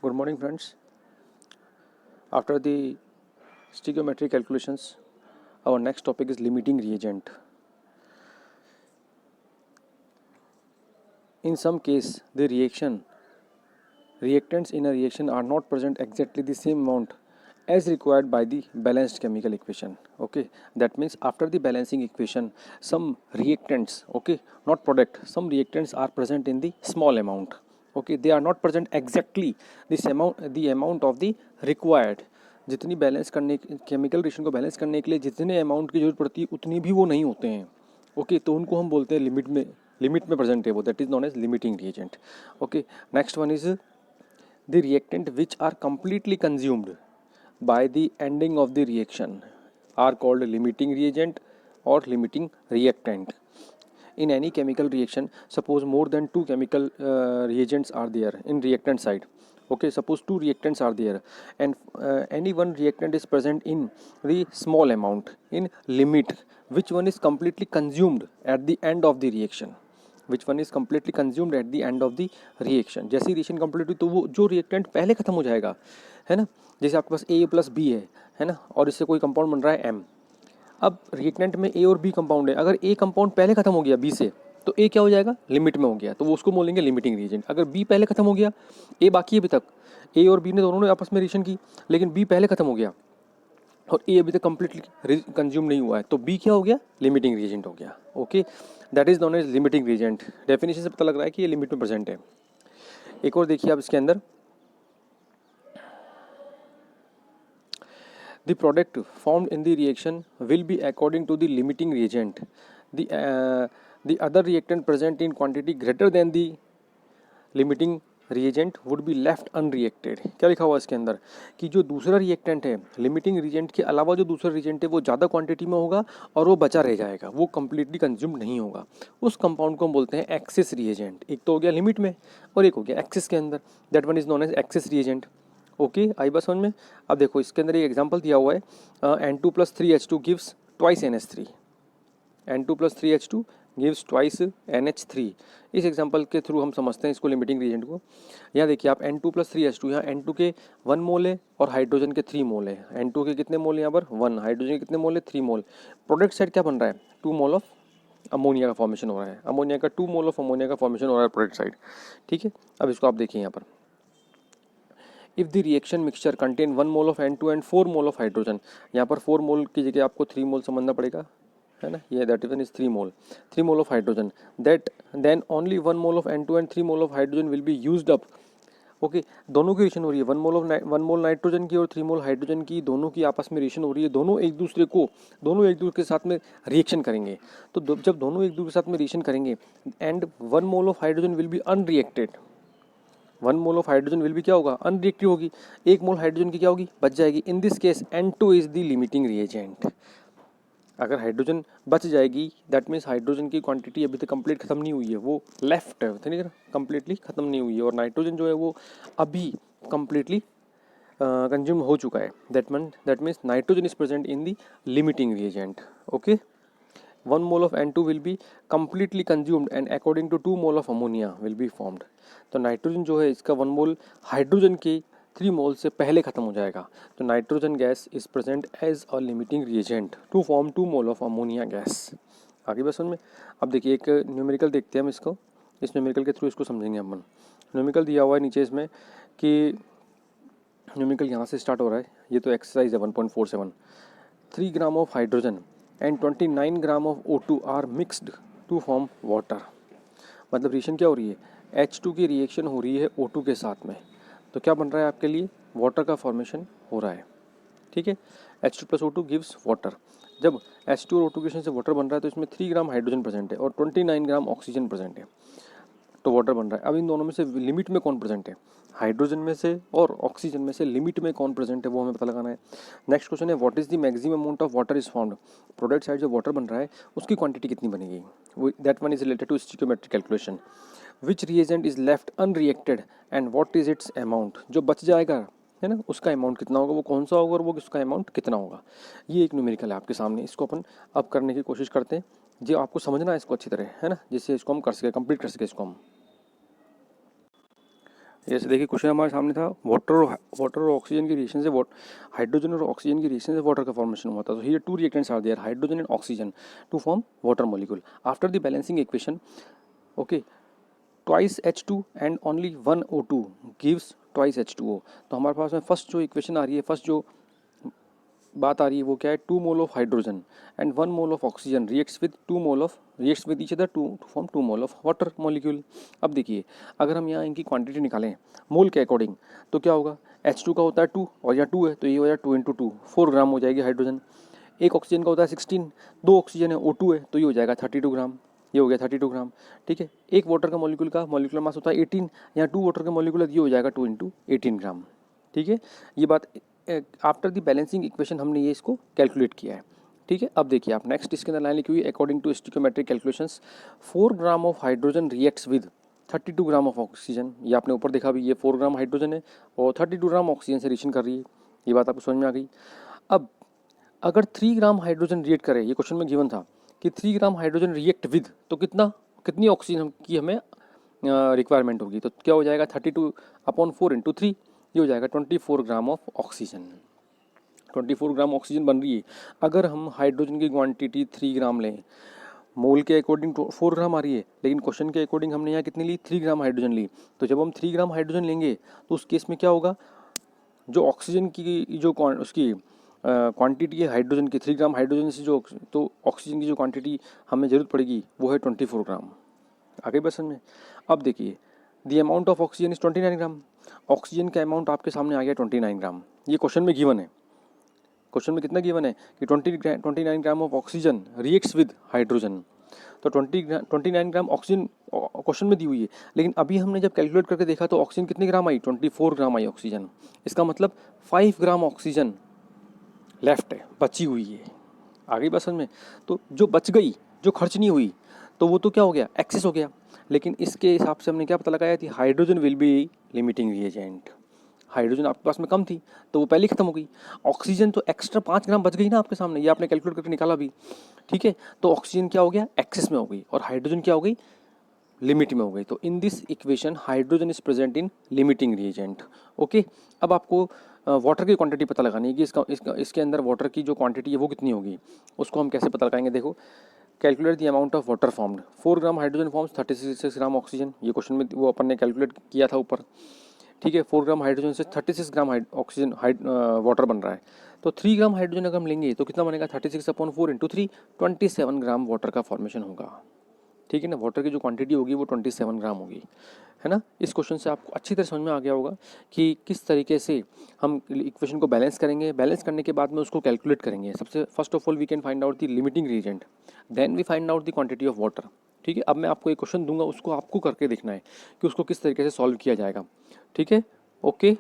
Good morning, friends. After the stoichiometry calculations, our next topic is limiting reagent. In some case, the reactants in a reaction are not present exactly the same amount as required by the balanced chemical equation. Okay, that means after the balancing equation, some reactants, okay, not product, some reactants are present in the small amount. Okay, they are not present exactly the amount of the required. जितनी balance करने chemical reaction को balance करने के लिए जितने amount की जरूरत पड़ती है उतनी भी वो नहीं होते हैं. ओके, तो उनको हम बोलते हैं लिमिट में प्रेजेंट है वो, that is known as limiting reagent. Okay, next one is the reactant which are completely consumed by the ending of the reaction are called limiting reagent or limiting reactant. In any chemical reaction, suppose more than two chemical reagents are there in reactant side. Okay, suppose two reactants are there and any one reactant is present in the small amount in limit, which one is completely consumed at the end of the reaction. Which one is completely consumed at the end of the reaction. जैसे reaction complete हुई तो वो जो reactant पहले खत्म हो जाएगा, है ना. जैसे आपके पास ए प्लस बी है ना, और इससे कोई कंपाउंड बन रहा है एम. अब रिएक्टेंट में ए और बी कंपाउंड है, अगर ए कंपाउंड पहले खत्म हो गया बी से तो ए क्या हो जाएगा, लिमिट में हो गया, तो वो उसको बोलेंगे लिमिटिंग रिएजेंट. अगर बी पहले खत्म हो गया, ए बाकी है अभी तक, ए और बी ने दोनों ने आपस में रिएक्शन की लेकिन बी पहले खत्म हो गया और ए अभी तक कंप्लीटली कंज्यूम नहीं हुआ है, तो बी क्या हो गया, लिमिटिंग रिएजेंट हो गया. Okay, that is known as limiting reagent. Definition से पता लग रहा है कि ये लिमिट में प्रेजेंट है. एक और देखिए आप इसके अंदर, the product formed in the reaction will be according to the limiting reagent the other reactant present in quantity greater than the limiting reagent would be left unreacted. क्या लिखा हुआ है इसके अंदर कि जो दूसरा रिएक्टेंट है लिमिटिंग रिएजेंट के अलावा जो दूसरा रिएजेंट है वो ज़्यादा क्वांटिटी में होगा और वो बचा रह जाएगा, वो कंप्लीटली कंज्यूम नहीं होगा. उस कंपाउंड को हम बोलते हैं एक्सेस रिएजेंट. एक तो हो गया लिमिट में और एक हो गया एक्सेस के अंदर, that one is known as excess reagent. Okay, आई बात समझ में. अब देखो इसके अंदर एक एग्जाम्पल दिया हुआ है, N2+3H2 gives twice NH3. N2+3H2 gives twice NH3. इस एग्जांपल के थ्रू हम समझते हैं इसको लिमिटिंग रिएजेंट को. यहाँ देखिए आप N2+3H2, यहाँ N2 के 1 मोल है और हाइड्रोजन के 3 मोल है. N2 के कितने मोल है यहाँ पर 1, हाइड्रोजन के कितने मोल है 3 मोल. प्रोडक्ट साइड क्या बन रहा है, 2 मोल ऑफ अमोनिया का फॉर्मेशन हो रहा है. अमोनिया का 2 मोल ऑफ अमोनिया का फॉर्मेशन हो रहा है प्रोडक्ट साइड. ठीक है, अब इसको आप देखिए यहाँ पर, if the reaction mixture contain 1 mole of N2 and 4 mole of hydrogen. यहाँ पर 4 मोल की जगह आपको 3 मोल समझना पड़ेगा, है ना. ये that even is 3 mole of hydrogen, that then only 1 mole of N2 and 3 mole of hydrogen will be used up. Okay, दोनों की रिएक्शन हो रही है, 1 मोल नाइट्रोजन की और 3 मोल हाइड्रोजन की, दोनों की आपस में रिएक्शन हो रही है. दोनों एक दूसरे के साथ में रिएक्शन करेंगे. तो जब दोनों एक दूसरे के साथ में रिएक्शन करेंगे and 1 mole of hydrogen will B unreacted. 1 mole of hydrogen will भी क्या होगा, अनरिएक्टिव होगी. 1 मोल हाइड्रोजन की क्या होगी, बच जाएगी. In this case N2 is the limiting reagent. अगर हाइड्रोजन बच जाएगी दैट मीन्स हाइड्रोजन की क्वांटिटी अभी तक कंप्लीट खत्म नहीं हुई है, वो लेफ्ट है, ठीक है, कंप्लीटली खत्म नहीं हुई है. और नाइट्रोजन जो है वो अभी कंप्लीटली कंज्यूम हो चुका है. That means nitrogen is present in the limiting reagent. Okay, 1 mole of N2 will be completely consumed and according to 2 mole of ammonia will be formed. तो नाइट्रोजन जो है इसका 1 मोल हाइड्रोजन के 3 मोल से पहले खत्म हो जाएगा. तो nitrogen gas is present as a limiting reagent to form 2 mole of ammonia gas. आगे बस समझ में. अब देखिए एक न्यूमेरिकल देखते हैं हम इसको, इस न्यूमेरिकल के थ्रू इसको समझेंगे अपन. न्यूमेरिकल दिया हुआ है नीचे इसमें कि न्यूमेरिकल यहाँ से स्टार्ट हो रहा है, ये तो एक्सरसाइज है 1.47. 3 gram of hydrogen and 29 gram of O2 are mixed to form water. मतलब रिएक्शन क्या हो रही है, H2 की रिएक्शन हो रही है O2 के साथ में, तो क्या बन रहा है आपके लिए, वाटर का फॉर्मेशन हो रहा है. ठीक है, H2+O2 गिव्स वाटर. जब H2 और O2 की रिएक्शन से वाटर बन रहा है तो इसमें 3 ग्राम हाइड्रोजन प्रेजेंट है और 29 ग्राम ऑक्सीजन प्रेजेंट है, तो वाटर बन रहा है. अब इन दोनों में से लिमिट में कौन प्रेजेंट है, हाइड्रोजन में से और ऑक्सीजन में से लिमिट में कौन प्रेजेंट है वो हमें पता लगाना है. नेक्स्ट क्वेश्चन है, what is the maximum amount of water is formed. Product side जो वाटर बन रहा है उसकी क्वांटिटी कितनी बनेगी, that one is related to stoichiometric calculation. Which reagent is left unreacted and what is its amount. जो बच जाएगा है ना उसका अमाउंट कितना होगा, वो कौन सा होगा और वो उसका अमाउंट कितना होगा. ये एक न्यूमेरिकल है आपके सामने, इसको अपन अब करने की कोशिश करते हैं. जो आपको समझना है इसको अच्छी तरह, है ना, जिससे इसको हम कर सके, कंप्लीट कर सके इसको हम. जैसे देखिए क्वेश्चन हमारे सामने था, वाटर और ऑक्सीजन के रिएक्शन से हाइड्रोजन और ऑक्सीजन के रिएक्शन से वाटर का फॉर्मेशन हुआ था. तो here two reactants are there, hydrogen and oxygen, to form water molecule. After the balancing equation, okay, twice H2 and only one O2 gives twice H2O. तो हमारे पास में फर्स्ट जो इक्वेशन आ रही है, फर्स्ट जो बात आ रही है वो क्या है, 2 mole of hydrogen and 1 mole of oxygen reacts with each other to form 2 mole of water molecule. अब देखिए, अगर हम यहाँ इनकी क्वांटिटी निकालें मोल के अकॉर्डिंग तो क्या होगा, H2 का होता है 2 और यहाँ 2 है तो ये हो जाए 2 इंटू 2, 4 ग्राम हो जाएगी हाइड्रोजन. एक ऑक्सीजन का होता है 16, 2 ऑक्सीजन है O2 है तो ये हो जाएगा 32 ग्राम. ये हो गया 32 ग्राम. ठीक है, एक वाटर का मॉलिक्यूलर मास होता है 18, यहाँ 2 वाटर का मॉलिक्यूलर, ये हो जाएगा 2 इंटू 18 ग्राम. ठीक है, ये बात आफ्टर द बैलेंसिंग इक्वेशन हमने ये इसको कैलकुलेट किया है. ठीक है, अब देखिए आप नेक्स्ट इसके अंदर लाइन लिखी हुई है, according to stoichiometric calculations 4 gram of hydrogen reacts with 32 gram of oxygen. ये आपने ऊपर देखा भी, ये 4 ग्राम हाइड्रोजन है और 32 ग्राम ऑक्सीजन से रिएक्शन कर रही है. ये बात आपको समझ में आ गई. अब अगर 3 ग्राम हाइड्रोजन रिएक्ट करे, ये क्वेश्चन में गिवन था कि 3 ग्राम हाइड्रोजन रिएक्ट विद, तो कितनी ऑक्सीजन की हमें रिक्वायरमेंट होगी. तो क्या हो जाएगा 32/4 इंटू 3, ये हो जाएगा 24 ग्राम ऑफ ऑक्सीजन. 24 ग्राम ऑक्सीजन बन रही है. अगर हम हाइड्रोजन की क्वांटिटी 3 ग्राम लें, मोल के अकॉर्डिंग 4 ग्राम आ रही है, लेकिन क्वेश्चन के अकॉर्डिंग हमने यहाँ कितनी ली, 3 ग्राम हाइड्रोजन ली. तो जब हम 3 ग्राम हाइड्रोजन लेंगे तो उस केस में क्या होगा, जो ऑक्सीजन की जो उसकी क्वांटिटी है हाइड्रोजन की, 3 ग्राम हाइड्रोजन से जो, तो ऑक्सीजन की जो क्वांटिटी हमें ज़रूरत पड़ेगी वो है 24 ग्राम. आगे बस में. अब देखिए, the amount of oxygen is 29 gram. Oxygen का अमाउंट आपके सामने आ गया 29 ग्राम. ये क्वेश्चन में गिवन है. क्वेश्चन में कितना गिवन है कि 29 gram of oxygen reacts with hydrogen. तो 29 ग्राम ऑक्सीजन क्वेश्चन में दी हुई है, लेकिन अभी हमने जब कैलकुलेट करके देखा तो ऑक्सीजन कितने ग्राम आई, 24 ग्राम आई ऑक्सीजन. इसका मतलब 5 ग्राम ऑक्सीजन लेफ्ट है, बची हुई है. आगे बस में. तो जो बच गई, जो खर्च नहीं हुई, तो वो तो क्या हो गया, एक्सेस हो गया. लेकिन इसके हिसाब से हमने क्या पता लगाया थी, hydrogen will B limiting reagent. Hydrogen आपके पास में कम थी तो वो पहले खत्म हो गई. ऑक्सीजन तो एक्स्ट्रा 5 ग्राम बच गई ना आपके सामने, ये आपने कैलकुलेट करके निकाला भी. ठीक है, तो ऑक्सीजन क्या हो गया, एक्सेस में हो गई, और हाइड्रोजन क्या हो गई, लिमिट में हो गई. तो in this equation hydrogen is present in limiting reagent. Okay, अब आपको वाटर की क्वांटिटी पता लगानी है कि इसके अंदर वाटर की जो क्वांटिटी है वो कितनी होगी. उसको हम कैसे पता लगाएंगे, देखो, calculate the amount of water formed. 4 gram hydrogen forms 36 gram oxygen. ये क्वेश्चन में वो अपन ने कैलकुलेट किया था ऊपर. ठीक है, 4 ग्राम हाइड्रोजन से 36 ग्राम ऑक्सीजन वाटर बन रहा है. तो 3 ग्राम हाइड्रोजन अगर हम लेंगे तो कितना बनेगा, 36/4 इंटू 3, 27 ग्राम वाटर का फॉर्मेशन होगा. ठीक है ना, वाटर की जो क्वांटिटी होगी वो 27 ग्राम होगी, है ना. इस क्वेश्चन से आपको अच्छी तरह समझ में आ गया होगा कि किस तरीके से हम इक्वेशन को बैलेंस करेंगे. बैलेंस करने के बाद में उसको कैलकुलेट करेंगे. सबसे first of all we can find out the limiting reagent, then we find out the quantity of water. ठीक है, अब मैं आपको एक क्वेश्चन दूंगा, उसको आपको करके देखना है कि उसको किस तरीके से सॉल्व किया जाएगा. ठीक है, ओके.